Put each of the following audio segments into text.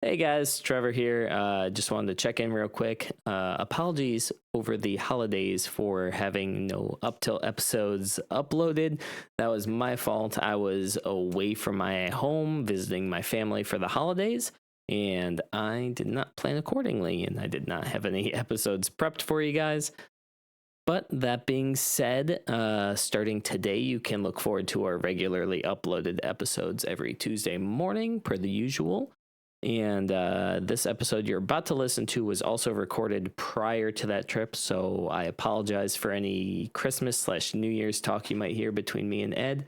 Hey guys, Trevor here. Just wanted to check in real quick. Apologies over the holidays for having no UpTilt episodes uploaded. That was my fault. I was away from my home visiting my family for the holidays, and I did not plan accordingly, and I did not have any episodes prepped for you guys. But that being said, starting today, you can look forward to our regularly uploaded episodes every Tuesday morning, per the usual. And this episode you're about to listen to was also recorded prior to that trip, so I apologize for any Christmas/New Year's talk you might hear between me and Ed.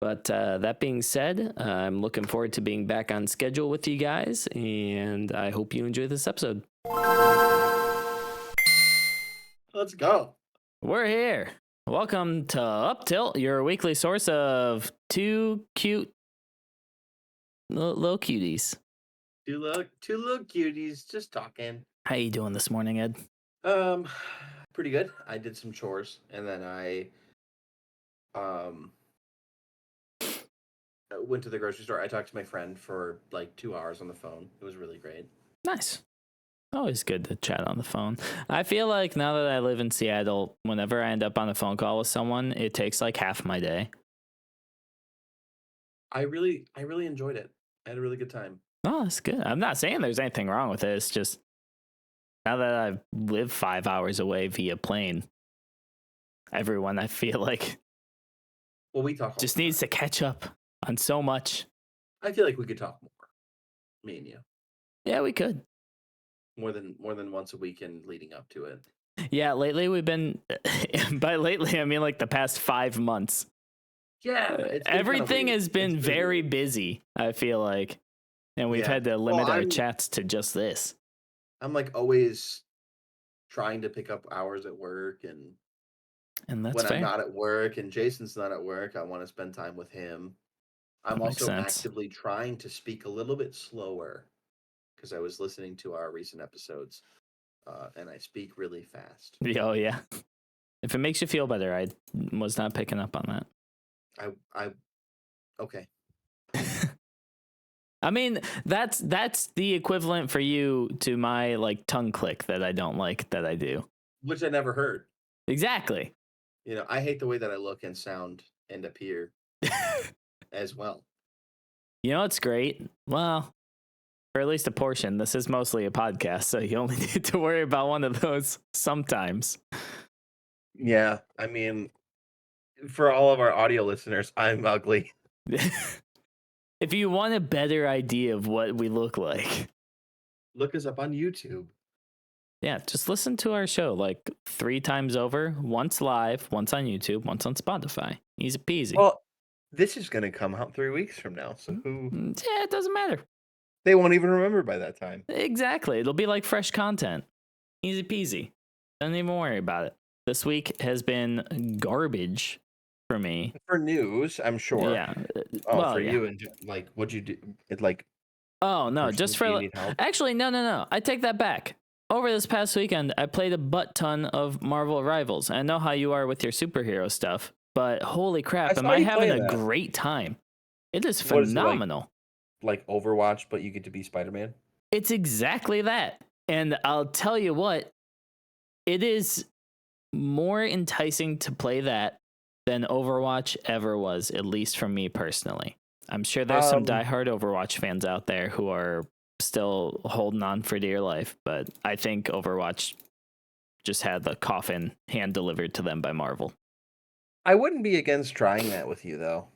But that being said, I'm looking forward to being back on schedule with you guys, and I hope you enjoy this episode. Let's go. We're here. Welcome to UpTilt, your weekly source of two cute little cuties. Two little cuties just talking. How you doing this morning, Ed? Pretty good. I did some chores and then I went to the grocery store. I talked to my friend for like 2 hours on the phone. It was really great. Nice. Always good to chat on the phone. I feel like now that I live in Seattle, whenever I end up on a phone call with someone, it takes like half my day. I really enjoyed it. I had a really good time. Oh, that's good. I'm not saying there's anything wrong with it. It's just now that I live 5 hours away via plane, everyone I feel like Well, we talk just needs to catch up on so much. I feel like we could talk more. Me and you. Yeah, we could. More than once a week and leading up to it. Yeah, lately we've been by lately I mean like the past 5 months. Yeah, everything has been very busy, I feel like. And we've had to limit our chats to just this. I'm like always trying to pick up hours at work, and that's when fair. I'm not at work and Jason's not at work, I want to spend time with him. I'm also actively trying to speak a little bit slower because I was listening to our recent episodes, and I speak really fast. Oh yeah. If it makes you feel better, I was not picking up on that. Okay. I mean, that's the equivalent for you to my like tongue click that I don't like that I do. Which I never heard. Exactly. You know, I hate the way that I look and sound and appear as well. You know what's great? Well, or at least a portion. This is mostly a podcast, so you only need to worry about one of those sometimes. Yeah, I mean, for all of our audio listeners, I'm ugly. If you want a better idea of what we look like, look us up on YouTube. Yeah, just listen to our show like 3 times over, once live, once on YouTube, once on Spotify. Easy peasy. Well, this is going to come out 3 weeks from now, so who? Yeah, it doesn't matter. They won't even remember by that time. Exactly. It'll be like fresh content. Easy peasy. Don't even worry about it. This week has been garbage for me. For news, I'm sure. Yeah. You and like, what'd you do? It like. Oh no, just for actually, no. I take that back. Over this past weekend, I played a butt ton of Marvel Rivals. I know how you are with your superhero stuff, but holy crap, am I having a great time? It is phenomenal. Like Overwatch, but you get to be Spider-Man? It's exactly that. And I'll tell you what, it is more enticing to play that than Overwatch ever was, at least for me personally. I'm sure there's some diehard Overwatch fans out there who are still holding on for dear life, but I think Overwatch just had the coffin hand delivered to them by Marvel. I wouldn't be against trying that with you, though.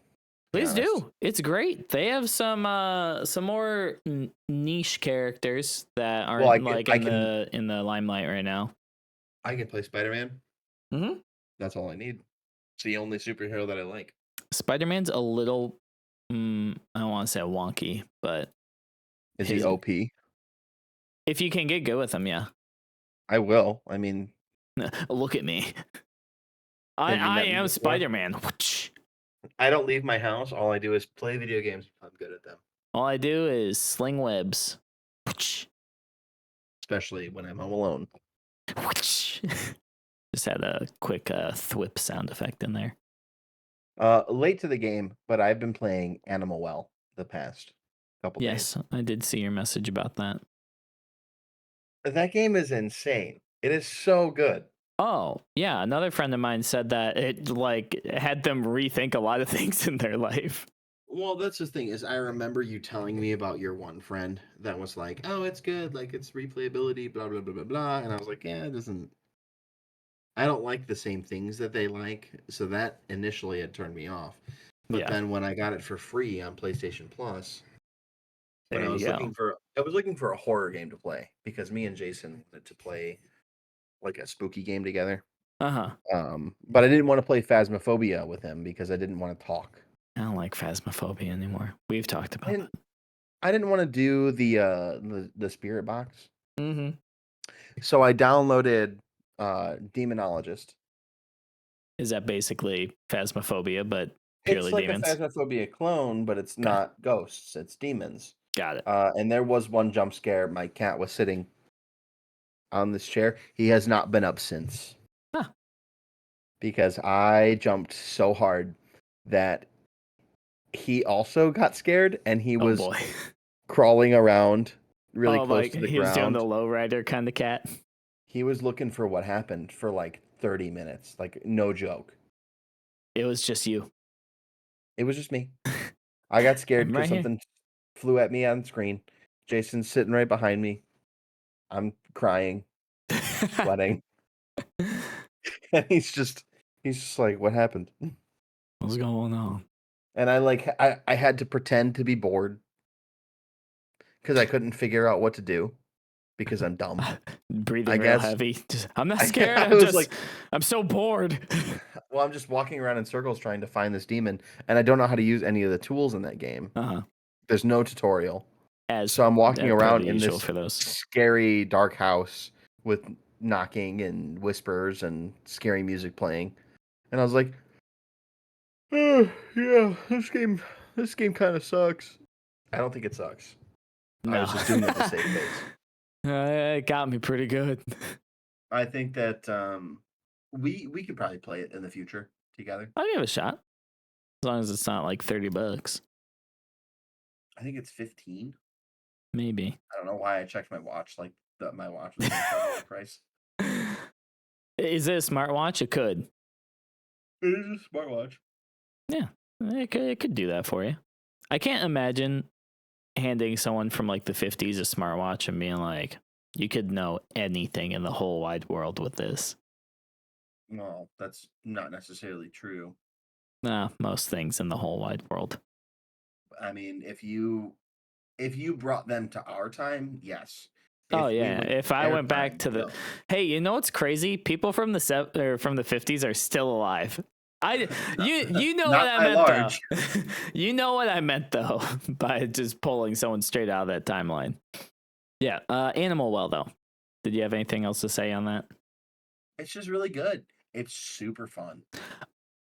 Please do. It's great. They have some more niche characters that aren't in the limelight right now. I can play Spider-Man. Mm-hmm. That's all I need. It's the only superhero that I like. Spider-Man's a little, I don't want to say wonky, but is he OP? If you can get good with him, yeah. I will. I mean, look at me. I am Spider-Man. I don't leave my house. All I do is play video games. I'm good at them. All I do is sling webs. Especially when I'm home alone. Just had a quick thwip sound effect in there. Late to the game, but I've been playing Animal Well the past couple Yes, days. I did see your message about that. That game is insane. It is so good. Oh, yeah. Another friend of mine said that it like had them rethink a lot of things in their life. Well, that's the thing is I remember you telling me about your one friend that was like, "Oh, it's good, like it's replayability, blah blah blah blah blah," and I was like, "Yeah, it doesn't. I don't like the same things that they like." So that initially had turned me off. But Yeah, then when I got it for free on PlayStation Plus, when there you go. I was looking for a horror game to play because me and Jason wanted to play like a spooky game together. Uh huh. But I didn't want to play Phasmophobia with him because I didn't want to talk. I don't like Phasmophobia anymore. We've talked about And I didn't want to do the spirit box. that. Mm-hmm. So I downloaded Demonologist. Is that basically Phasmophobia, but It's purely like a demons? Phasmophobia clone, but it's Okay, not ghosts, it's demons. got it. And there was one jump scare. My cat was sitting on this chair. He has not been up since Huh. because I jumped so hard that he also got scared and he Oh was boy. crawling around really Oh, close like to the he was doing the ground. lowrider kind of cat. He was looking for what happened for like 30 minutes, like no joke. It was just you. It was just me. I got scared I'm because right here. something flew at me on screen. Jason's sitting right behind me. I'm crying, sweating, and he's just like, "What happened?" What's going on? And I had to pretend to be bored because I couldn't figure out what to do because I'm dumb. Breathing I real guess heavy. I'm not scared. I was like, I'm so bored. well, I'm just walking around in circles trying to find this demon, and I don't know how to use any of the tools in that game. Uh-huh. There's no tutorial. As So I'm walking per around the in usual this for those. scary dark house with knocking and whispers and scary music playing. And I was like, oh, yeah, this game kind of sucks. I don't think it sucks. I No. was just doing it to save face. It got me pretty good. I think that we could probably play it in the future together. I'll give it a shot. As long as it's not like $30. I think it's 15. Maybe. I don't know why I checked my watch. Like my watch was going to tell me the price. Is it a smartwatch? It could. It is a smartwatch. Yeah. It could do that for you. I can't imagine handing someone from like the 50s a smartwatch and being like, you could know anything in the whole wide world with this. No, that's not necessarily true. Nah, most things in the whole wide world. I mean, if you brought them to our time, yes. Oh If we yeah, went to if I their went back time, to the, no. hey, you know what's crazy? People from from the 50s are still alive. You know what Not I by meant though. large. You know what I meant though by just pulling someone straight out of that timeline. Yeah, Animal Well though. Did you have anything else to say on that? It's just really good. It's super fun.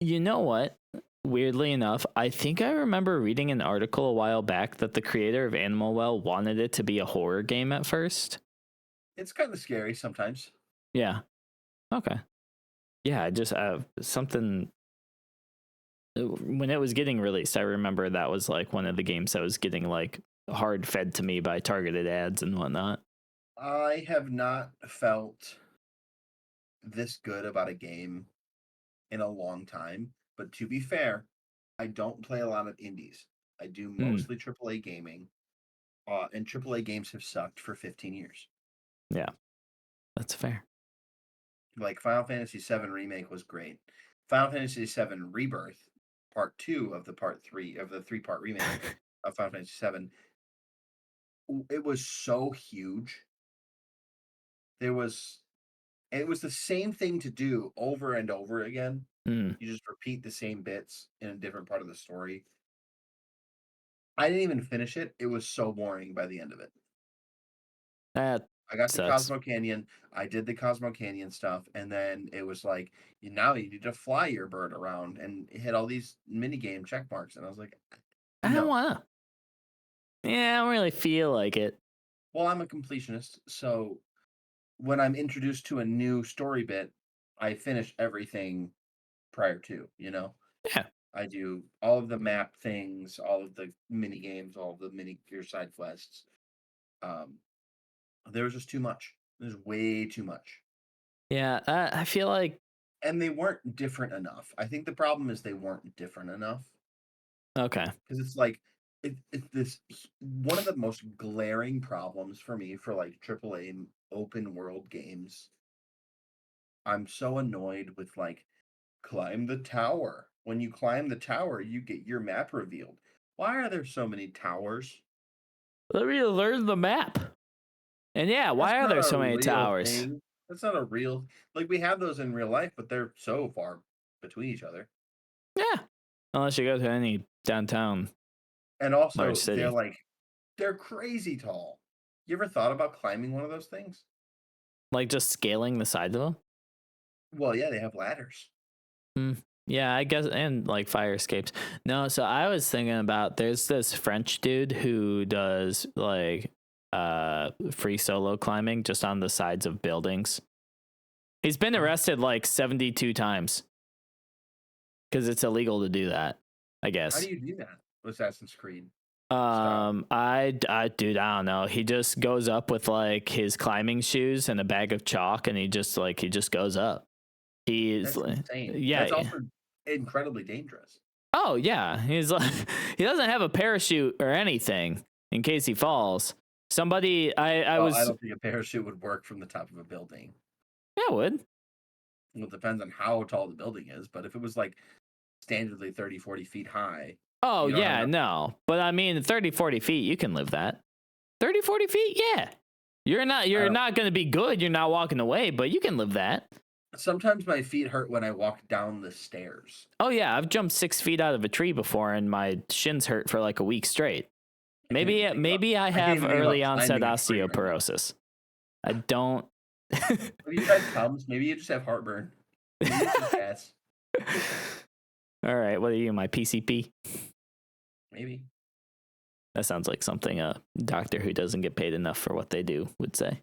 You know what? Weirdly enough, I think I remember reading an article a while back that the creator of Animal Well wanted it to be a horror game at first. It's kind of scary sometimes. Yeah. Okay. Yeah, I just something when it was getting released, I remember that was like one of the games that was getting like hard fed to me by targeted ads and whatnot. I have not felt this good about a game in a long time. But to be fair, I don't play a lot of indies. I do Mm, mostly AAA gaming. And AAA games have sucked for 15 years. yeah, that's fair. Like Final Fantasy VII Remake was great. Final Fantasy VII Rebirth, Part 2 of the Part 3 of the 3-part remake of Final Fantasy VII, it was so huge. There was it was the same thing to do over and over again. Mm, You just repeat the same bits in a different part of the story. I didn't even finish it. It was so boring by the end of it. that I got to sucks. Cosmo Canyon. I did the Cosmo Canyon stuff, and then it was like, now you need to fly your bird around and hit all these mini game check marks. And I was like, I don't no. wanna. Yeah, I don't really feel like it. Well, I'm a completionist, so when I'm introduced to a new story bit, I finish everything prior to, you know? Yeah. I do all of the map things, all of the mini games, all of the mini your side quests. Um, there was just too much. There's way too much. Yeah, I feel like, and they weren't different enough. I think the problem is they weren't different enough okay. because it's like it's this one of the most glaring problems for me for like AAA open world games. I'm so annoyed with like climb the tower. When you climb the tower, you get your map revealed. Why are there so many towers? Let me learn the map. And yeah, That's why are not there a so many real towers? thing. That's not a real like we have those in real life, but they're so far between each other. Yeah. Unless you go to any downtown And large also city. they're crazy tall. You ever thought about climbing one of those things? Like just scaling the sides of them? Well, yeah, they have ladders. Yeah, I guess, and like fire escapes. No, so I was thinking about there's this French dude who does like free solo climbing just on the sides of buildings. He's been arrested like 72 times because it's illegal to do that, I How guess. do you do that? Assassin's Creed style. I dude, I don't know. He just goes up with like his climbing shoes and a bag of chalk, and he just goes up. He's That's insane. yeah. That's also incredibly dangerous. Oh yeah, he's like he doesn't have a parachute or anything in case he falls. Somebody, I Well, I was don't think a parachute would work from the top of a building. yeah, it would. Well, it depends on how tall the building is, but if it was like standardly 30, 40 feet high, Oh you don't have yeah, enough. no, but I mean 30, 40 feet, you can live that. 30, 40 feet, yeah. You're not going to be good. You're not walking away, but you can live that. Sometimes my feet hurt when I walk down the stairs. Oh yeah, I've jumped 6 feet out of a tree before, and my shins hurt for like a week straight. Maybe I have early onset osteoporosis. I don't. Have you tried Tums? Maybe you just have heartburn. Maybe it's just gas. All right, what are you, my PCP? Maybe. That sounds like something a doctor who doesn't get paid enough for what they do would say.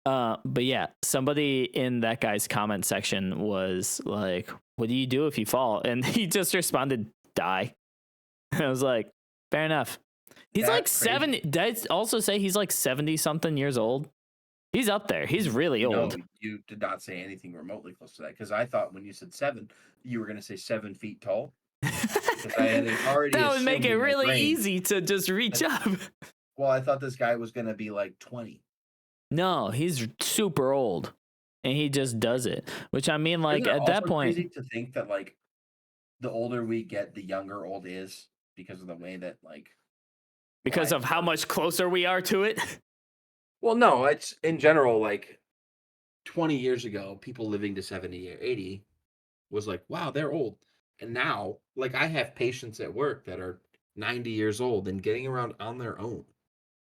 But yeah, somebody in that guy's comment section was like, "What do you do if you fall?" And he just responded, "Die." And I was like, "Fair enough." He's That's like 70. Did I also say he's like 70 something years old? He's up there. He's really old. No, you did not say anything remotely close to that because I thought when you said 7, you were going to say 7 feet tall. Because I had already that would make it really brain, easy to just reach up. Well, I thought this guy was going to be like 20. No, he's super old, and he just does it. Which I mean, like at that point, crazy to think that like the older we get, the younger old is because of the way that like because of how much closer we are to it. Well, no, it's in general like 20 years ago, people living to 70 or 80 was like, wow, they're old. And now, like I have patients at work that are 90 years old and getting around on their own.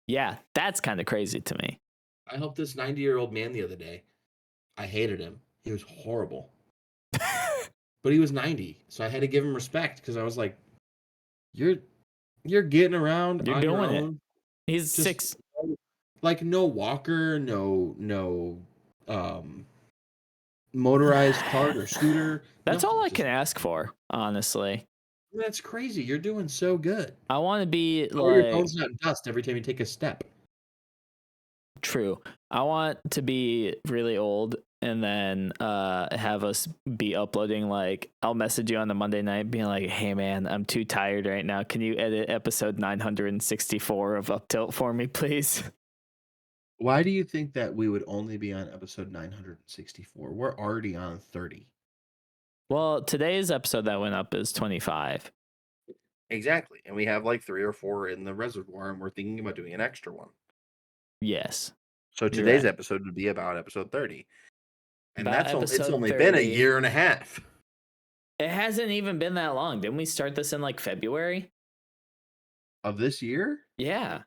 Yeah, that's kind of crazy to me. I helped this 90-year-old man the other day. I hated him. He was horrible. But he was 90, so I had to give him respect because I was like, "You're getting around You're on your doing own." it. He's Just 6. like no walker, no motorized cart or scooter. That's nothing. all I can ask for, honestly. That's crazy. You're doing so good. I want to be Or your like phone's not dust every time you take a step. true. I want to be really old and then have us be uploading, like I'll message you on the Monday night being like, "Hey man, I'm too tired right now. Can you edit episode 964 of UpTilt for me, please?" Why do you think that we would only be on episode 964? We're already on 30. Well, today's episode that went up is 25. Exactly. And we have like 3 or 4 in the reservoir, and we're thinking about doing an extra one. Yes. So today's episode would be about episode 30. And it's only 30. Been a year and a half. It hasn't even been that long. Didn't we start this in like February? Of this year? Yeah.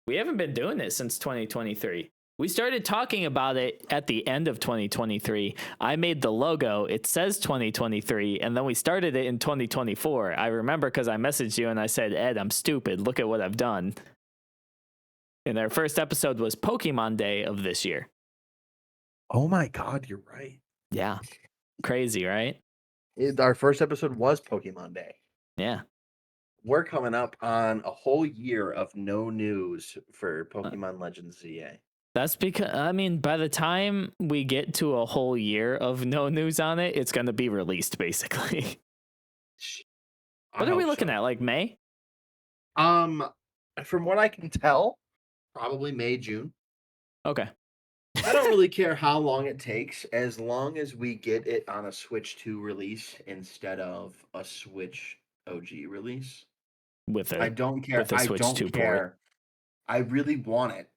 We haven't been doing it since 2023. We started talking about it at the end of 2023. I made the logo. It says 2023, and then we started it in 2024. I remember because I messaged you and I said, "Ed, I'm stupid. Look at what I've done." And our first episode was Pokemon Day of this year. Oh my God, you're right. Yeah. Crazy, right? Our first episode was Pokemon Day. Yeah. We're coming up on a whole year of no news for Pokemon Legends ZA. That's because, I mean, by the time we get to a whole year of no news on it, it's going to be released, basically. What are we looking at? Like May? From what I can tell, probably May, June. Okay. I don't really care how long it takes, as long as we get it on a Switch 2 release instead of a Switch OG release. I don't care. With a Switch 2 port. I really want it,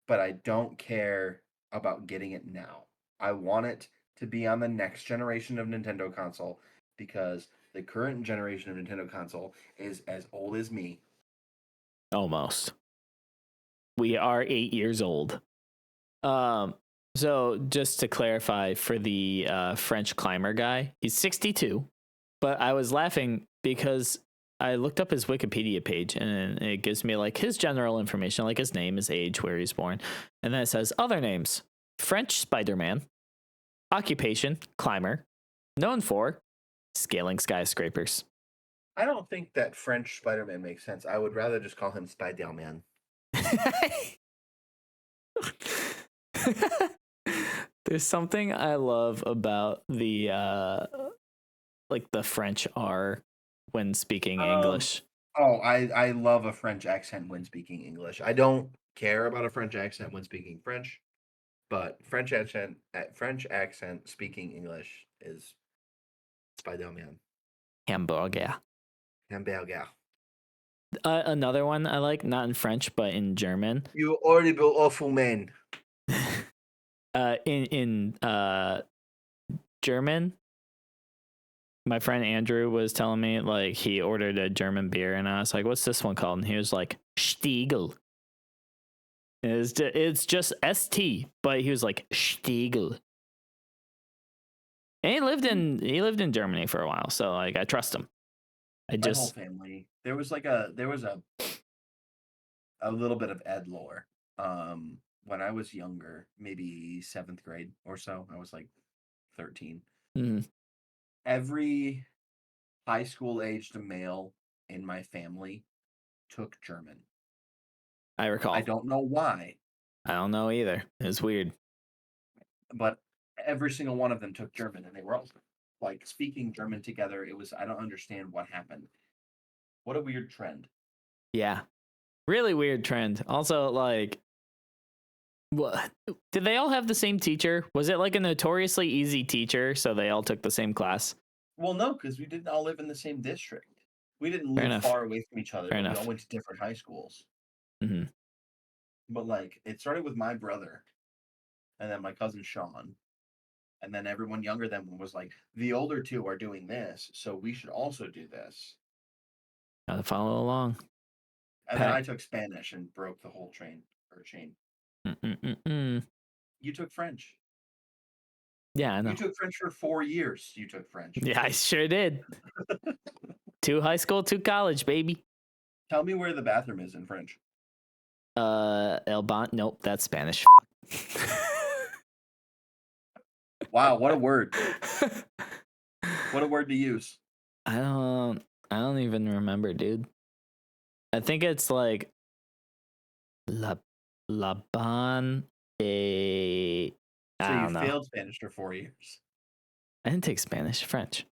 but I don't care about getting it now. I want it to be on the next generation of Nintendo console, because the current generation of Nintendo console is as old as me. Almost. We are 8 years old. So just to clarify for the French climber guy, he's 62, but I was laughing because I looked up his Wikipedia page and it gives me like his general information, like his name, his age, where he's born. And then it says other names: French Spider-Man, occupation, climber, known for scaling skyscrapers. I don't think that French Spider-Man makes sense. I would rather just call him Spider-Man. There's something I love about the like the French R when speaking English. Oh, I love a French accent when speaking English. I don't care about a French accent when speaking French, but French accent speaking English is Spider-Man. Hamburger. Hamburger. Another one I like, not in French but in German. You horrible awful man. In German, my friend Andrew was telling me like he ordered a German beer, and I was like, "What's this one called?" And he was like, "Stiegel." It's just ST, but he was like Stiegel. And he lived in Germany for a while, so like I trust him. My whole family. There was a little bit of Ed lore. When I was younger, maybe 7th grade or so, I was like 13. Mm-hmm. Every high school aged male in my family took German. I recall. I don't know why. I don't know either. It's weird. But every single one of them took German, and they were all like speaking German together. I don't understand what happened. What a weird trend. Yeah. Really weird trend. Also, like, what? Did they all have the same teacher? Was it like a notoriously easy teacher, so they all took the same class? Well, no, because we didn't all live in the same district. We didn't live far away from each other. We all went to different high schools. Mm-hmm. But like, it started with my brother, and then my cousin Sean, and then everyone younger than him was like, the older two are doing this, so we should also do this. Gotta follow along. And then I took Spanish and broke the whole chain. You took French. Yeah, I know. You took French for 4 years. You took French. Yeah, I sure did. 2 high school, 2 college, baby. Tell me where the bathroom is in French. El Bon. Nope, that's Spanish. Wow, what a word. What a word to use. I don't even remember, dude. I think it's like La Bon. So you failed Spanish for 4 years. I didn't take Spanish. French.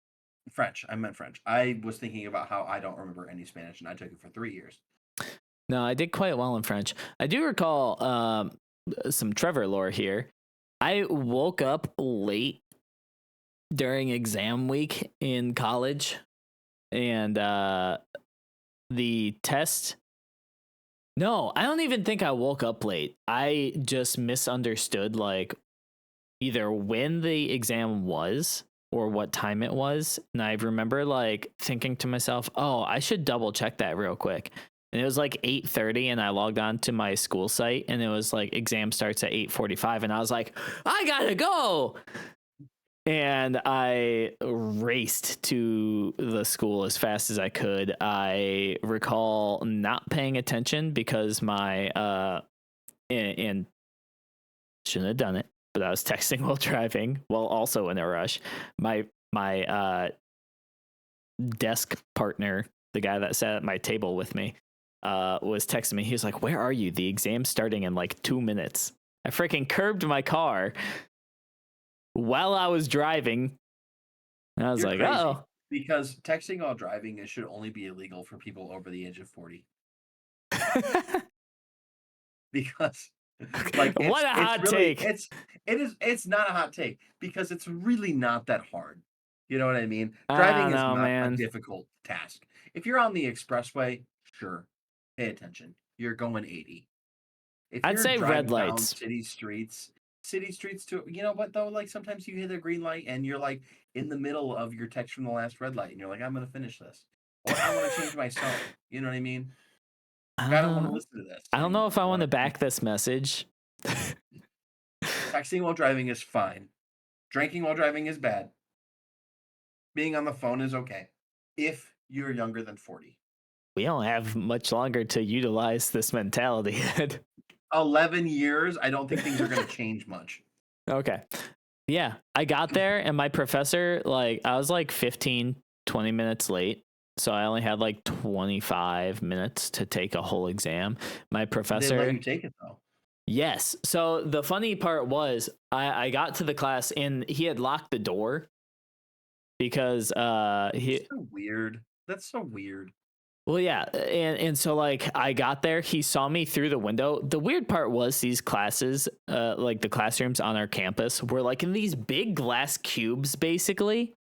I meant French. I was thinking about how I don't remember any Spanish, and I took it for 3 years. No, I did quite well in French. I do recall some Trevor lore here. I woke up late during exam week in college, and the test. No, I don't even think I woke up late. I just misunderstood like either when the exam was or what time it was. And I remember like thinking to myself, "Oh, I should double check that real quick." And it was like 8:30, and I logged on to my school site, and it was like exam starts at 8:45, and I was like, "I gotta go." And I raced to the school as fast as I could. I recall not paying attention because my and shouldn't have done it, but I was texting while driving, while also in a rush. My desk partner, the guy that sat at my table with me, was texting me. He was like, "Where are you? The exam's starting in like 2 minutes." I freaking curbed my car while I was driving. And I was You're like, crazy. "Oh." Because texting while driving should only be illegal for people over the age of 40. Because like What a hot really take. it's not a hot take because it's really not that hard. You know what I mean? I Driving don't is know, not a man. difficult task. If you're on the expressway, sure, pay attention. You're going 80. If I'd you're say red driving down lights. city streets too, you know what though? Like sometimes you hit a green light and you're like in the middle of your text from the last red light and you're like, I'm gonna finish this. Or I want to change my song. You know what I mean? I don't want to listen to this I don't know anymore. if I want to back this message. Texting while driving is fine. Drinking while driving is bad. Being on the phone is okay. If you're younger than 40. We don't have much longer to utilize this mentality. 11 years, I don't think things are going to change much. Okay. Yeah, I got there and my professor, like, I was like 15, 20 minutes late. So I only had like 25 minutes to take a whole exam. My professor. They let you take it though. Yes. So the funny part was I got to the class and he had locked the door because That's so weird. That's so weird. Well, yeah, and so like I got there, he saw me through the window. The weird part was these classes, like the classrooms on our campus, were like in these big glass cubes, basically,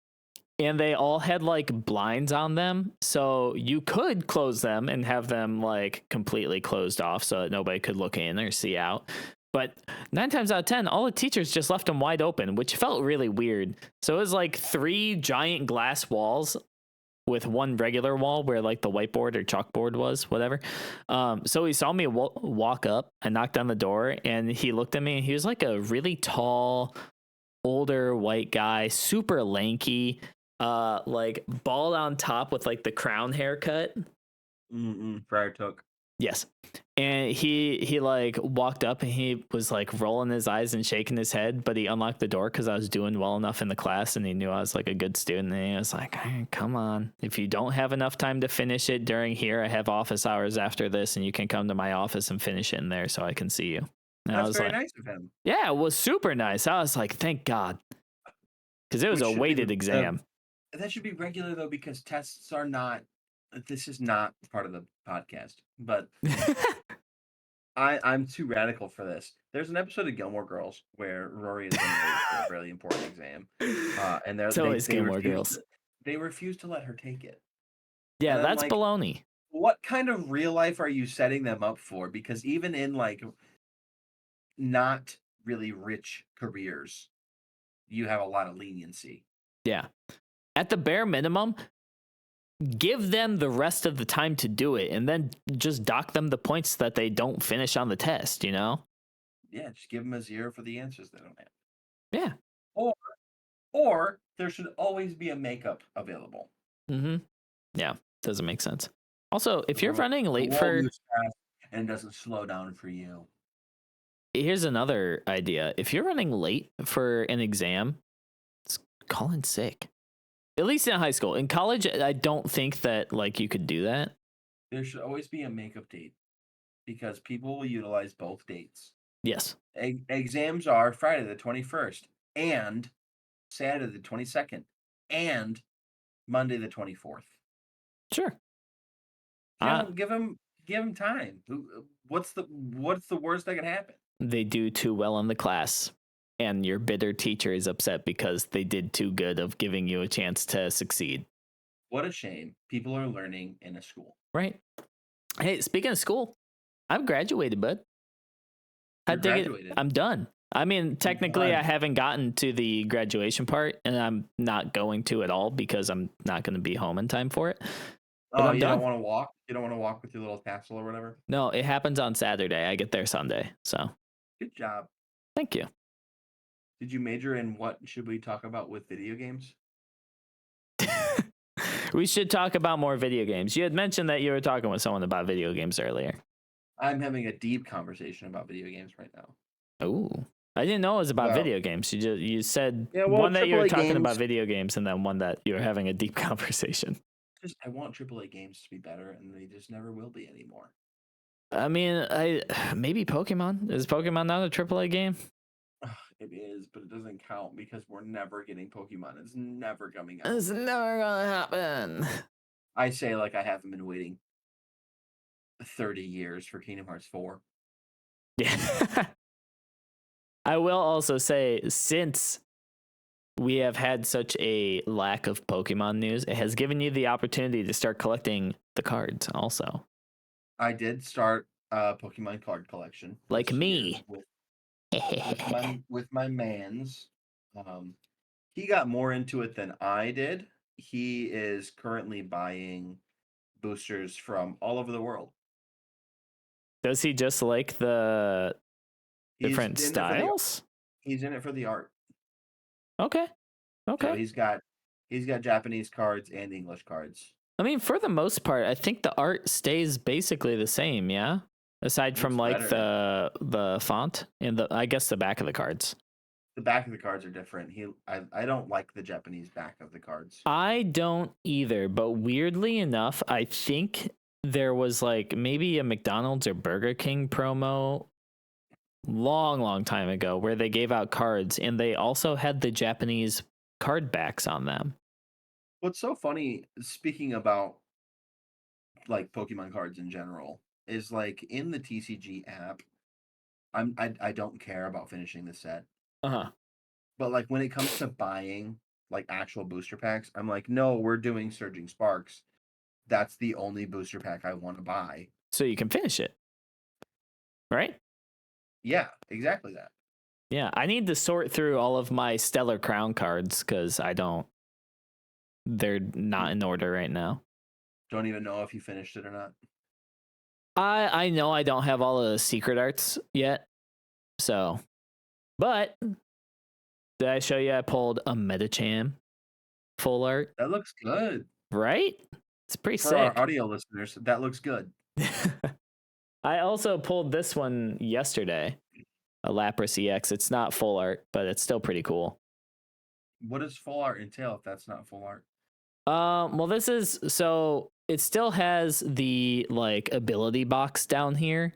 and they all had like blinds on them, so you could close them and have them like completely closed off so that nobody could look in or see out. But 9 times out of 10, all the teachers just left them wide open, which felt really weird. So it was like 3 giant glass walls with one regular wall where like the whiteboard or chalkboard was, whatever. So he saw me walk up. I knocked on the door and he looked at me and he was like a really tall, older white guy, super lanky, like bald on top with like the crown haircut. Friar Tuck. Yes. And he like walked up and he was like rolling his eyes and shaking his head, but he unlocked the door because I was doing well enough in the class and he knew I was like a good student. And he was like, hey, come on. If you don't have enough time to finish it during here, I have office hours after this and you can come to my office and finish it in there so I can see you. And That's I was very like, nice of him. Yeah, it was super nice. I was like, thank God. Because it was a weighted exam. That should be regular though, because tests are not, this is not part of the podcast, but I'm too radical for this. There's an episode of Gilmore Girls where Rory is running late for a really important exam, and it's always Gilmore Girls. They refuse to let her take it. Yeah, that's like, baloney. What kind of real life are you setting them up for? Because even in like not really rich careers, you have a lot of leniency. Yeah. At the bare minimum, give them the rest of the time to do it and then just dock them the points that they don't finish on the test, you know? Yeah, just give them a 0 for the answers they don't have. Yeah. Or there should always be a makeup available. Mm-hmm. Yeah, doesn't make sense. Also, if you're running late for... And doesn't slow down for you. Here's another idea. If you're running late for an exam, call in sick. At least in high school. In college, I don't think that like you could do that. There should always be a makeup date because people will utilize both dates. Yes. Exams are Friday the 21st and Saturday the 22nd and Monday the 24th. Sure. Give them time. What's the worst that can happen? They do too well in the class. And your bitter teacher is upset because they did too good of giving you a chance to succeed. What a shame. People are learning in a school. Right. Hey, speaking of school, I've graduated, bud. I'm done. I mean, technically, I haven't gotten to the graduation part, and I'm not going to at all because I'm not going to be home in time for it. Oh, you don't want to walk? You don't want to walk with your little tassel or whatever? No, it happens on Saturday. I get there Sunday, so. Good job. Thank you. Did you major in what should we talk about with video games? We should talk about more video games. You had mentioned that you were talking with someone about video games earlier. I'm having a deep conversation about video games right now. Oh, I didn't know it was about Well, video games. You said yeah, well, one that you were AAA talking about games. video games, and then one that you were having a deep conversation. Just I want AAA games to be better, and they just never will be anymore. I mean, maybe Pokemon. Is Pokemon not a AAA game? It is, but it doesn't count because we're never getting Pokemon. It's never coming out. It's never gonna happen. I say like I haven't been waiting 30 years for Kingdom Hearts 4. Yeah. I will also say, since we have had such a lack of Pokemon news, it has given you the opportunity to start collecting the cards also. I did start a Pokemon card collection. Like me. With my mans. He got more into it than I did. He is currently buying boosters from all over the world. Does he just like the different He's styles? He's in it for the art. Okay. So he's got Japanese cards and English cards. I mean, for the most part, I think the art stays basically the same, yeah? Aside from like better. the font and I guess the back of the cards. The back of the cards are different. I don't like the Japanese back of the cards. I don't either, but weirdly enough, I think there was like maybe a McDonald's or Burger King promo long time ago where they gave out cards and they also had the Japanese card backs on them. What's so funny, speaking about like Pokemon cards in general, is like in the TCG app, I don't care about finishing the set. Uh-huh. But like when it comes to buying like actual booster packs, I'm like, no, we're doing Surging Sparks. That's the only booster pack I want to buy. So you can finish it. Right? Yeah, exactly that. Yeah, I need to sort through all of my Stellar Crown cards because they're not in order right now. Don't even know if you finished it or not. I know I don't have all of the secret arts yet. So, but did I show you I pulled a Metacham full art? That looks good. Right? It's pretty For sick. our audio listeners, that looks good. I also pulled this one yesterday, a Lapras EX. It's not full art, but it's still pretty cool. What does full art entail if that's not full art? Well, this is so it still has the like ability box down here.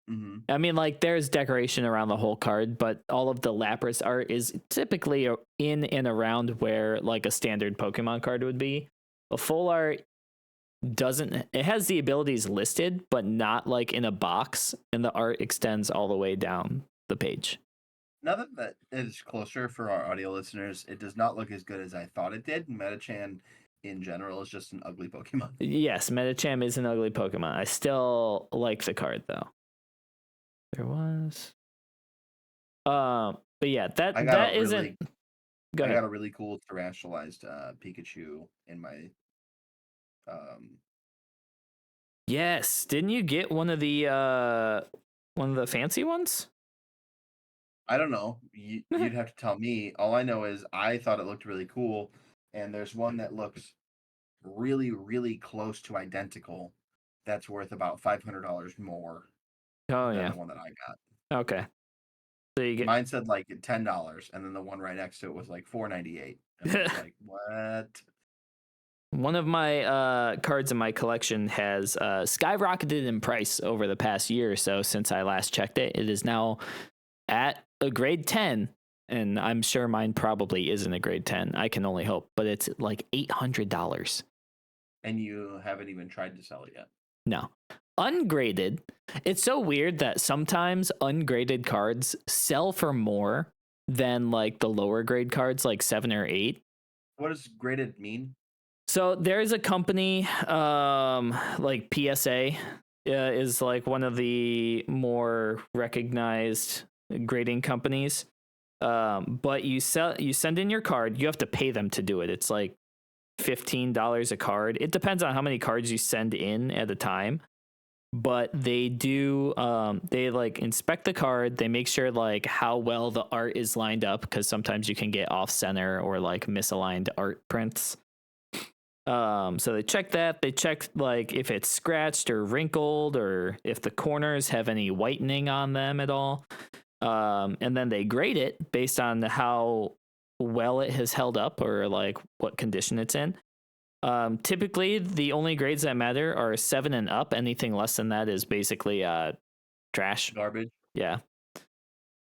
Mm-hmm. I mean, like there's decoration around the whole card, but all of the Lapras art is typically in and around where like a standard Pokemon card would be. A full art it has the abilities listed, but not like in a box, and the art extends all the way down the page. Now that is closer for our audio listeners, it does not look as good as I thought it did. Metachan in general is just an ugly Pokemon. Yes, Metacham is an ugly Pokemon. I still like the card though. There was but yeah, that isn't I got a really cool terrestrialized Pikachu in my Yes, didn't you get one of the fancy ones? I don't know. You'd have to tell me. All I know is I thought it looked really cool, and there's one that looks really, really close to identical. That's worth about $500 more than the one that I got. Okay. So you get mine said like $10, and then the one right next to it was like $4.98. And I was like, what? One of my cards in my collection has skyrocketed in price over the past year or so since I last checked it. It is now at a grade 10, and I'm sure mine probably isn't a grade 10. I can only hope, but it's like $800. And you haven't even tried to sell it yet? No. Ungraded. It's so weird that sometimes ungraded cards sell for more than like the lower grade cards, like 7 or 8. What does graded mean? So there's a company like PSA is like one of the more recognized grading companies. But you send in your card, you have to pay them to do it. It's like $15 a card. It depends on how many cards you send in at a time. But they do they like inspect the card, they make sure like how well the art is lined up, because sometimes you can get off center or like misaligned art prints. So they check that. They check like if it's scratched or wrinkled or if the corners have any whitening on them at all. and then they grade it based on how well it has held up or like what condition it's in. Typically, the only grades that matter are 7 and up. Anything less than that is basically trash. Garbage. Yeah.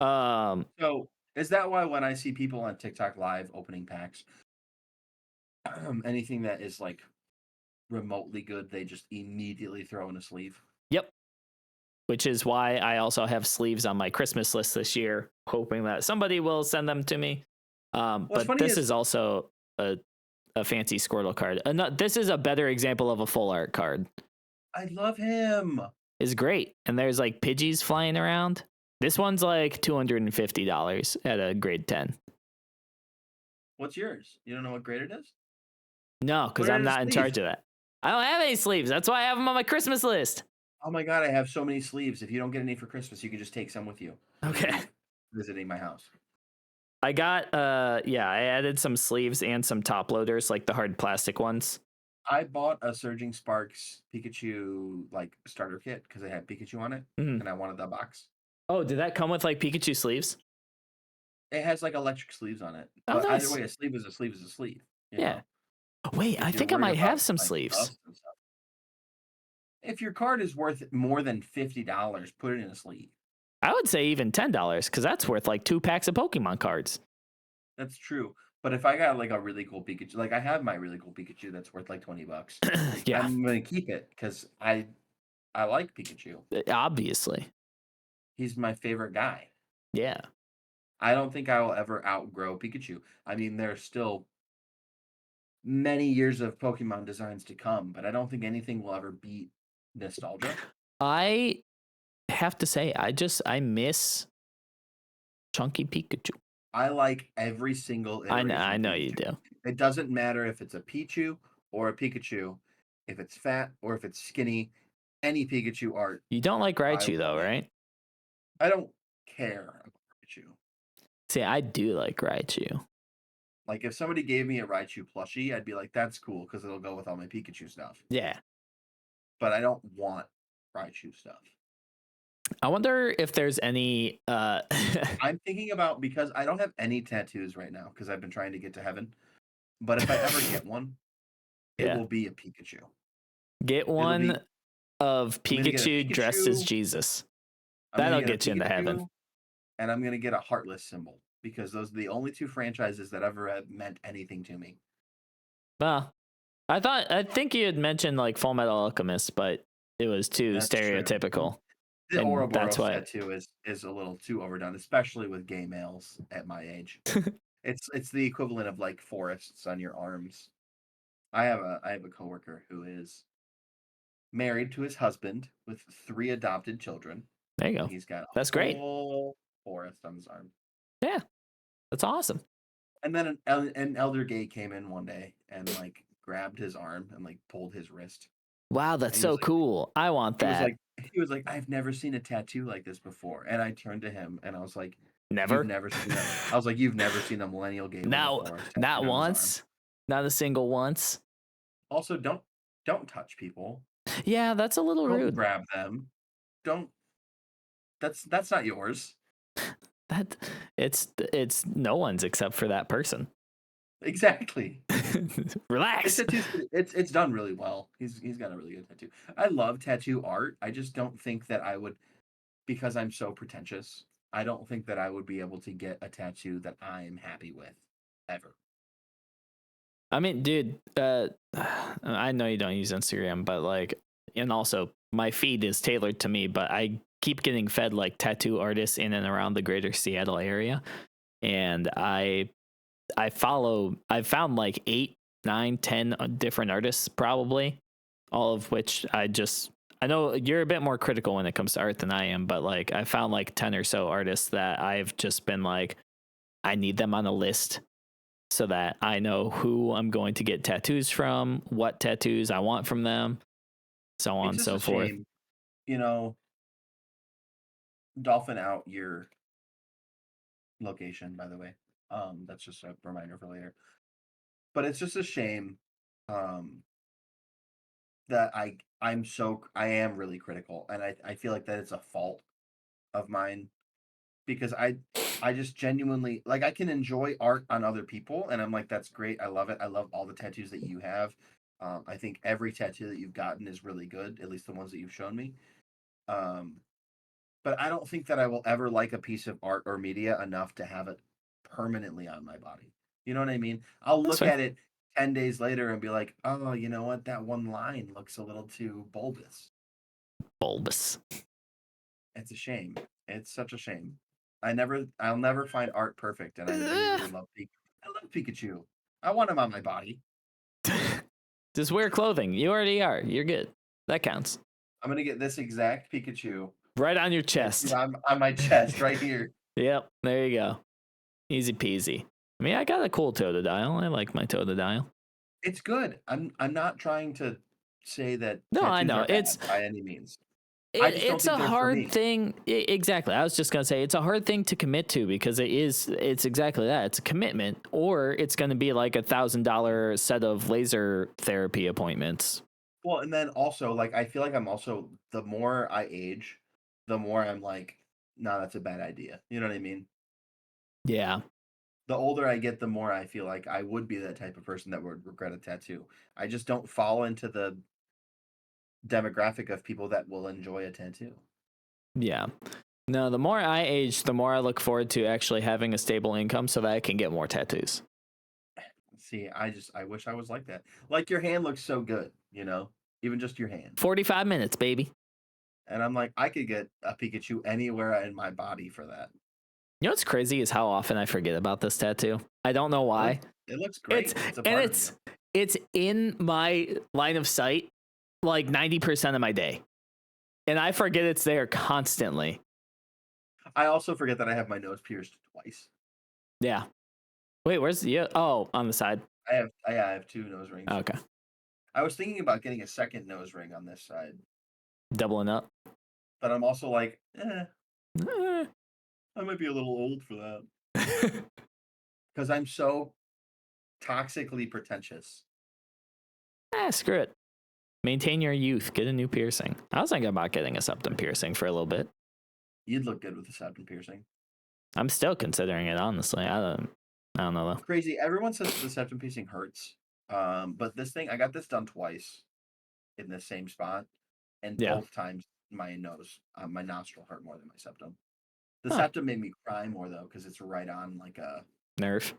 So is that why when I see people on TikTok live opening packs, anything that is like remotely good, they just immediately throw in a sleeve? Yep. Which is why I also have sleeves on my Christmas list this year, hoping that somebody will send them to me. But this is also a fancy Squirtle card. This is a better example of a full art card. I love him. It's great. And there's like Pidgeys flying around. This one's like $250 at a grade 10. What's yours? You don't know what grade it is? No, because I'm not in charge of that. I don't have any sleeves. That's why I have them on my Christmas list. Oh my God, I have so many sleeves. If you don't get any for Christmas, you can just take some with you. Okay. Visiting my house. I got, I added some sleeves and some top loaders, like the hard plastic ones. I bought a Surging Sparks Pikachu like starter kit because it had Pikachu on it, and I wanted that box. Oh, did that come with like Pikachu sleeves? It has like electric sleeves on it. Oh, But nice. Either way, a sleeve is a sleeve is a sleeve. Yeah. Know? Wait, I think I might have some sleeves. If your card is worth more than $50, put it in a sleeve. I would say even $10 because that's worth like 2 packs of Pokemon cards. That's true. But if I got like a really cool Pikachu, like I have my really cool Pikachu that's worth like $20, yeah, I'm gonna keep it because I like Pikachu. Obviously, he's my favorite guy. Yeah, I don't think I will ever outgrow Pikachu. I mean, there's still many years of Pokemon designs to come, but I don't think anything will ever beat nostalgia. I have to say, I miss Chunky Pikachu. I like every single iteration. I know you do. It doesn't matter if it's a Pichu or a Pikachu, if it's fat or if it's skinny, any Pikachu art. You don't like Raichu though, right? I don't care about Raichu. See, I do like Raichu. Like if somebody gave me a Raichu plushie, I'd be like, that's cool because it'll go with all my Pikachu stuff. Yeah. But I don't want Raichu stuff. I wonder if there's any I'm thinking about, because I don't have any tattoos right now because I've been trying to get to heaven. But if I ever get one, it will be a Pikachu. Get one of Pikachu dressed as Jesus. That'll get you into heaven. And I'm going to get a Heartless symbol because those are the only 2 franchises that ever have meant anything to me. Well, I think you had mentioned like Full Metal Alchemist, but it was too stereotypical. True. The Ouroboros tattoo is a little too overdone, especially with gay males at my age. It's the equivalent of like forests on your arms. I have a coworker who is married to his husband with 3 adopted children. There you go. He's got That's great. Whole forest on his arm. Yeah, that's awesome. And then an elder gay came in one day and like grabbed his arm and like pulled his wrist. Wow, that's so cool. I want that. He was like, I've never seen a tattoo like this before. And I turned to him and I was like, never? You've never seen that. I was like, you've never seen a millennial gay before. Not once. Not a single once. Also, don't touch people. Yeah, that's a little rude. Don't grab them. Don't. That's not yours. It's no one's except for that person. Exactly. Relax. It's done really well. He's got a really good tattoo. I love tattoo art. I just don't think that I would, because I'm so pretentious, I don't think that I would be able to get a tattoo that I'm happy with ever. I mean, dude, I know you don't use Instagram, but like, and also my feed is tailored to me, but I keep getting fed like tattoo artists in and around the greater Seattle area. And I've found like 8, 9, 10 different artists probably, all of which I know you're a bit more critical when it comes to art than I am, but like I found like 10 or so artists that I've just been like, I need them on a list so that I know who I'm going to get tattoos from, what tattoos I want from them, so on and so forth. Shame, you know, dolphin out your location, by the way. That's just a reminder for later. But it's just a shame that I am really critical, and I feel like that it's a fault of mine because I just genuinely like I can enjoy art on other people, and I'm like, that's great. I love it. I love all the tattoos that you have. I think every tattoo that you've gotten is really good, at least the ones that you've shown me. Um, but I don't think that I will ever like a piece of art or media enough to have it permanently on my body. You know what I mean? I'll That's look fair. at it 10 days later and be like, oh, you know what? That one line looks a little too bulbous. Bulbous. It's a shame. It's such a shame. I'll never find art perfect, and I really, Ugh. really love I love Pikachu. I want him on my body. Just wear clothing. You already are. You're good. That counts. I'm gonna get this exact Pikachu Right on your chest. on my chest right here. Yep. There you go. Easy peasy. I mean, I got a cool Totodile. I like my Totodile. It's good. I'm not trying to say that No, I tattoos know. are bad by any means. I just don't It's think a they're for hard me. thing. Exactly. I was just going to say it's a hard thing to commit to because it's exactly that. It's a commitment, or it's going to be like $1,000 set of laser therapy appointments. Well, and then also, like, I feel like I'm also, the more I age, the more I'm like, nah, that's a bad idea. You know what I mean? Yeah. The older I get, the more I feel like I would be that type of person that would regret a tattoo. I just don't fall into the demographic of people that will enjoy a tattoo. Yeah. No, the more I age, the more I look forward to actually having a stable income so that I can get more tattoos. See, I wish I was like that. Like your hand looks so good, you know, even just your hand. 45 minutes, baby. And I'm like, I could get a Pikachu anywhere in my body for that. You know what's crazy is how often I forget about this tattoo. I don't know why. It looks It's great. It's a and part of you. it's in my line of sight like 90% of my day. And I forget it's there constantly. I also forget that I have my nose pierced twice. Yeah. Wait, where's the on the side. I have two nose rings. Okay. I was thinking about getting a second nose ring on this side, Doubling up. but I'm also like, Eh. I might be a little old for that. Because I'm so toxically pretentious. Screw it. Maintain your youth. Get a new piercing. I was thinking about getting a septum piercing for a little bit. You'd look good with a septum piercing. I'm still considering it, honestly. I don't know though. Crazy. Everyone says the septum piercing hurts. But this thing, I got this done twice in the same spot, and both times my nostril hurt more than my septum. The septum made me cry more though, because it's right on like a nerve.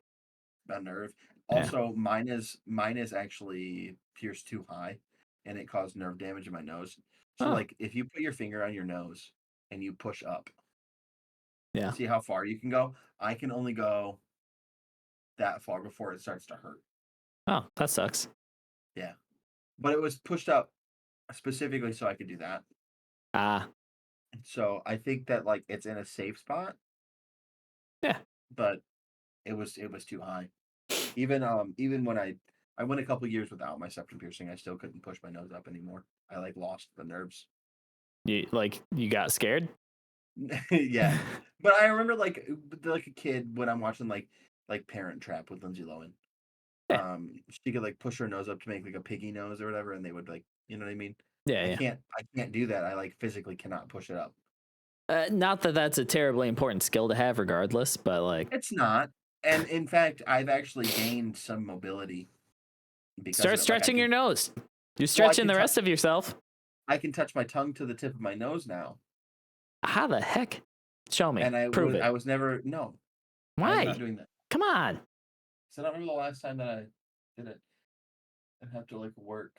Also, mine is actually pierced too high, and it caused nerve damage in my nose. So like, if you put your finger on your nose and you push up, see how far you can go. I can only go that far before it starts to hurt. Oh, that sucks. Yeah, but it was pushed up specifically so I could do that. So I think that like it's in a safe spot. Yeah, but it was too high. Even when I went a couple years without my septum piercing, I still couldn't push my nose up anymore. I like lost the nerves. You got scared? Yeah, but I remember like a kid when I'm watching like Parent Trap with Lindsay Lohan. Yeah. She could like push her nose up to make like a piggy nose or whatever, and they would like, you know what I mean? Yeah, I can't do that. I like physically cannot push it up. Not that that's a terribly important skill to have, regardless, but like it's not. And in fact, I've actually gained some mobility because start stretching your nose. You're stretching the rest of yourself. I can touch my tongue to the tip of my nose now. How the heck? Show me. And Prove it. I was never no. Why? I'm not doing that. Come on. So I don't remember the last time that I did it. I have to like work.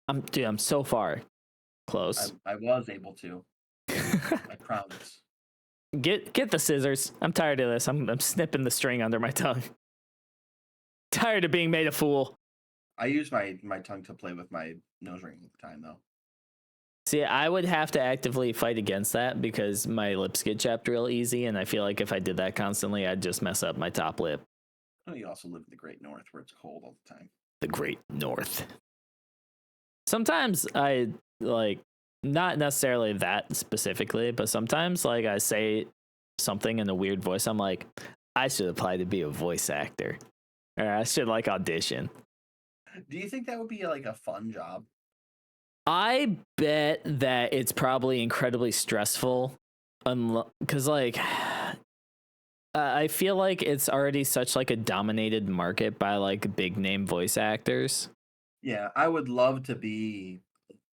I'm so far close. I was able to. I promise. Get the scissors. I'm tired of this. I'm snipping the string under my tongue. Tired of being made a fool. I use my tongue to play with my nose ring all the time though. See, I would have to actively fight against that because my lips get chapped real easy, and I feel like if I did that constantly, I'd just mess up my top lip. Oh, you also live in the Great North where it's cold all the time. The Great North. Sometimes I like, not necessarily that specifically, but sometimes like I say something in a weird voice. I'm like, I should apply to be a voice actor, or I should like audition. Do you think that would be like a fun job? I bet that it's probably incredibly stressful because like I feel like it's already such like a dominated market by like big name voice actors. Yeah, I would love to be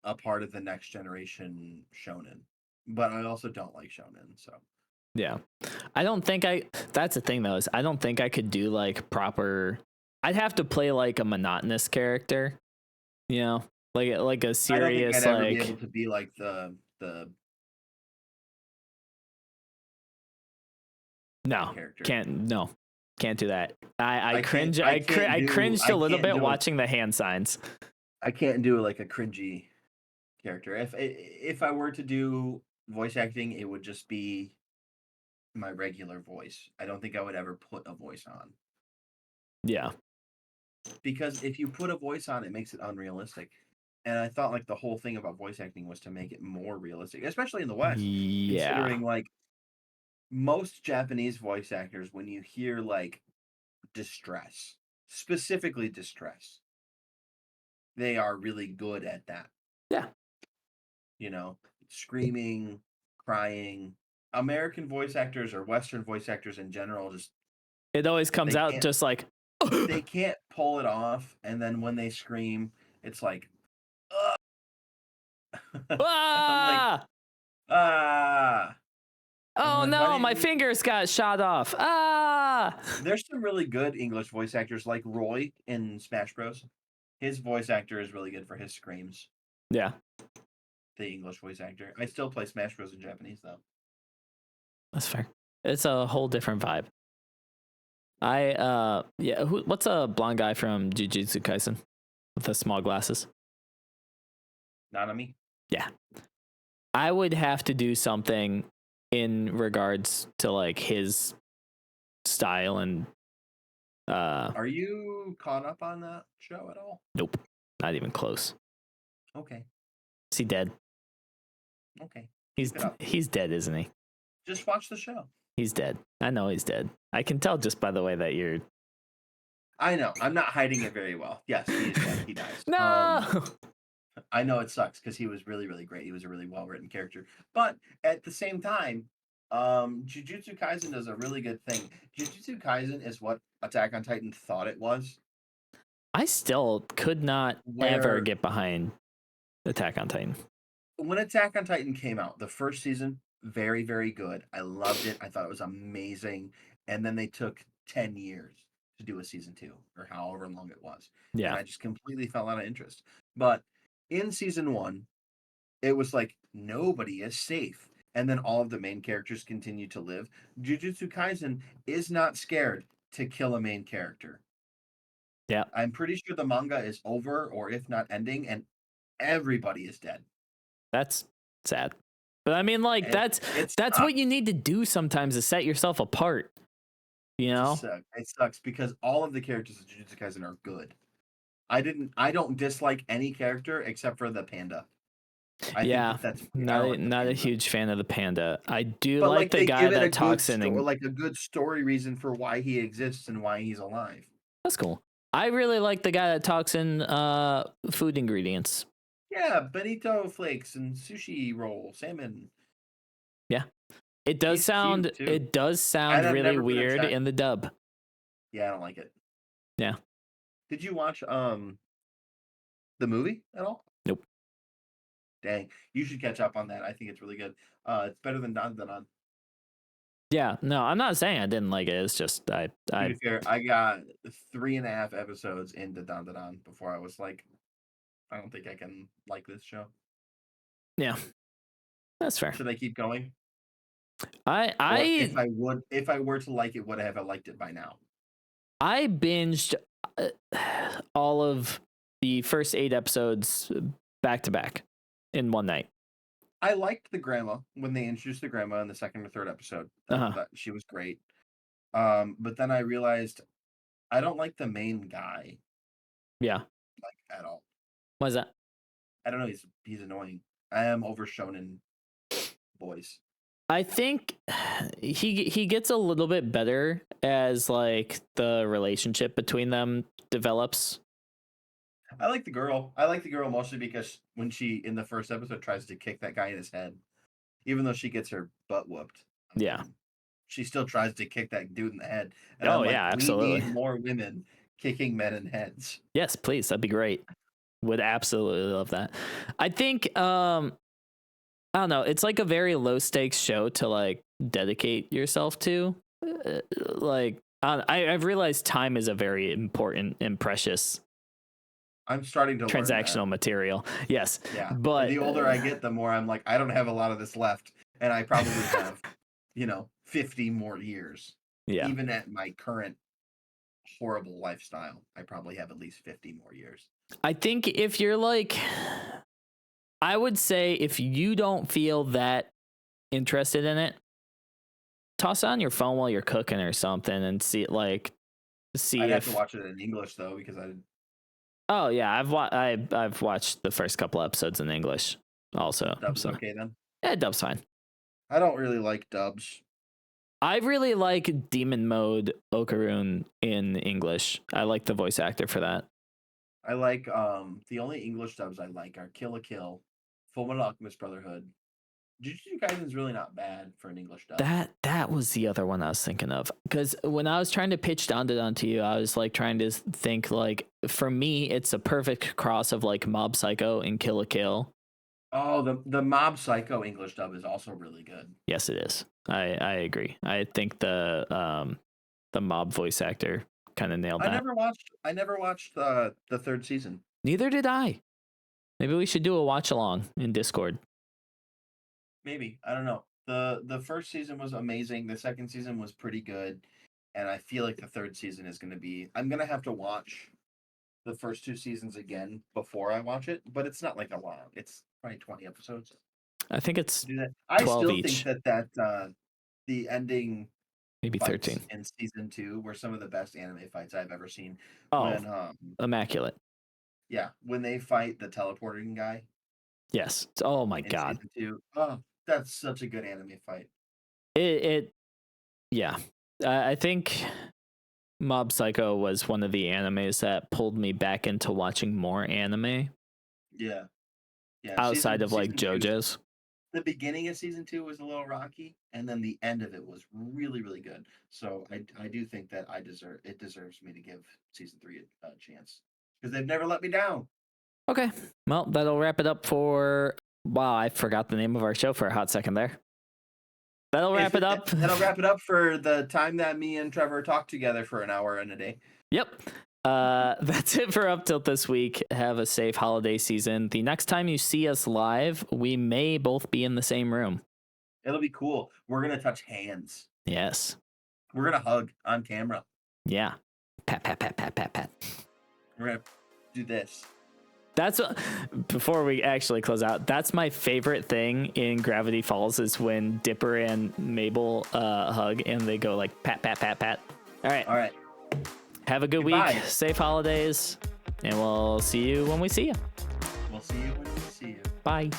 a part of the next generation shonen, but I also don't like shonen. So yeah, I don't think that's the thing though, is I don't think I could do like proper. I'd have to play like a monotonous character, you know, like a I don't think I'd serious ever be able like. to be like the No, character. can't do that. I can't. cringe. I can't I do. cringed I a little can't bit do a. watching the hand signs. I can't do like a cringy character. If I were to do voice acting, it would just be my regular voice. I don't think I would ever put a voice on. Yeah. Because if you put a voice on, it makes it unrealistic. And I thought like the whole thing about voice acting was to make it more realistic, especially in the West, Yeah. considering like most Japanese voice actors, when you hear like distress, specifically distress, they are really good at that. Yeah. You know, screaming, crying. American voice actors or Western voice actors in general just It always comes they out can't just like they can't pull it off, and then when they scream, it's like, and I'm like, ah! ah. And I'm Oh like, why no, didn't my you? fingers got shot off. Ah! There's some really good English voice actors like Roy in Smash Bros. His voice actor is really good for his screams. Yeah, The English voice actor. I still play Smash Bros. In Japanese though. that's fair. It's a whole different vibe. Yeah, what's a blonde guy from Jujutsu Kaisen with the small glasses? Nanami. Yeah. I would have to do something in regards to like his style and Are you caught up on that show at all? nope, not even close. Okay. Is he dead? Okay. He's Keep it up. he's dead, isn't he? Just watch the show. He's dead. I know he's dead. I can tell just by the way that you're. I know. I'm not hiding it very well. Yes, he is dead. He dies. No. I know it sucks because he was really, really great. He was a really well written character. But at the same time, Jujutsu Kaisen does a really good thing. Jujutsu Kaisen is what Attack on Titan thought it was. I still could not ever Where get behind Attack on Titan. when Attack on Titan came out, the first season, very, very good. I loved it. I thought it was amazing. And then they took 10 years to do a season 2 or however long it was. And Yeah. I just completely fell out of interest. But in season 1, it was like nobody is safe. And then all of the main characters continue to live. Jujutsu Kaisen is not scared to kill a main character. Yeah. I'm pretty sure the manga is over, or if not ending, and everybody is dead. That's sad. But I mean, like, that's what you need to do sometimes to set yourself apart. You know? It sucks because all of the characters of Jujutsu Kaisen are good. I don't dislike any character except for the panda. I think that's not a huge fan of the panda. I do but like the they guy give it that talks in like a good story reason for why he exists and why he's alive. That's cool. I really like the guy that talks in food ingredients. Yeah, bonito flakes and sushi roll, salmon. Yeah. It does sound really weird in the dub. Yeah, I don't like it. Yeah. Did you watch the movie at all? Nope. Dang, you should catch up on that. I think it's really good. It's better than Dan. Yeah, no, I'm not saying I didn't like it. It's just To be fair, I got 3.5 episodes into Dan before I was like, I don't think I can like this show. Yeah, that's fair. Should I keep going? If I were to like it, would I have liked it by now? I binged all of the first 8 episodes back to back in one night. I liked the grandma when they introduced the grandma in the second or third episode. She was great. But then I realized I don't like the main guy. Yeah. Like at all. Why is that? I don't know. He's annoying. I am over shonen boys. I think he gets a little bit better as like the relationship between them develops. I like the girl. I like the girl mostly because when she in the first episode tries to kick that guy in his head, even though she gets her butt whooped. Yeah. She still tries to kick that dude in the head. And Oh, I'm like, yeah, we absolutely. need more women kicking men in heads. Yes, please. That'd be great. Would absolutely love that. I think, I don't know. It's like a very low stakes show to like dedicate yourself to. Like, I've realized time is a very important and precious I'm starting to learn transactional that. material. Yes. Yeah. But the older I get, the more I'm like, I don't have a lot of this left. And I probably have, 50 more years. yeah. Even at my current horrible lifestyle, I probably have at least 50 more years. I think if you're like, I would say if you don't feel that interested in it, toss it on your phone while you're cooking or something and see I'd have to watch it in English though, because Oh yeah, I've watched the first couple episodes in English also. dub's okay then. Yeah, dub's fine. I don't really like dubs. I really like Demon Mode Okarun in English. I like the voice actor for that. I like the only English dubs I like are Kill la Kill, Fullmetal Alchemist Brotherhood. Jujutsu Kaisen's really not bad for an English dub. That was the other one I was thinking of, because when I was trying to pitch Dandadan to you, I was like trying to think like, for me, it's a perfect cross of like Mob Psycho and Kill la Kill. Oh, the Mob Psycho English dub is also really good. Yes, it is. I agree. I think the Mob voice actor kind of nailed that. I never watched the third season. Neither did I. Maybe we should do a watch along in Discord. Maybe. I don't know. The first season was amazing. The second season was pretty good. And I feel like the third season is going to be... I'm going to have to watch the first 2 seasons again before I watch it. But it's not like a long. It's probably 20 episodes. I think it's 12 I still each. think that the ending... Maybe 13. In season 2 were some of the best anime fights I've ever seen. Oh, when, immaculate. Yeah, when they fight the teleporting guy. Yes. Oh my god. Season 2. Oh, that's such a good anime fight. Yeah. I think Mob Psycho was one of the animes that pulled me back into watching more anime. Yeah. Outside of like JoJo's. The beginning of season 2 was a little rocky, and then the end of it was really, really good. So I do think that it deserves me to give season 3 a chance, because they've never let me down. Okay. Well, that'll wrap it up for... Wow, I forgot the name of our show for a hot second there. That'll wrap it up. That'll wrap it up for the time that me and Trevor talked together for an hour and a day. Yep. That's it for UpTilt this week. Have a safe holiday season. The next time you see us live, we may both be in the same room. It'll be cool. We're going to touch hands. Yes. We're going to hug on camera. Yeah. Pat, pat, pat, pat, pat, pat. We're going to do this. That's what, before we actually close out, that's my favorite thing in Gravity Falls is when Dipper and Mabel hug and they go like pat, pat, pat, pat. All right. Have a good week. Safe holidays. And we'll see you when we see you. We'll see you when we see you. Bye.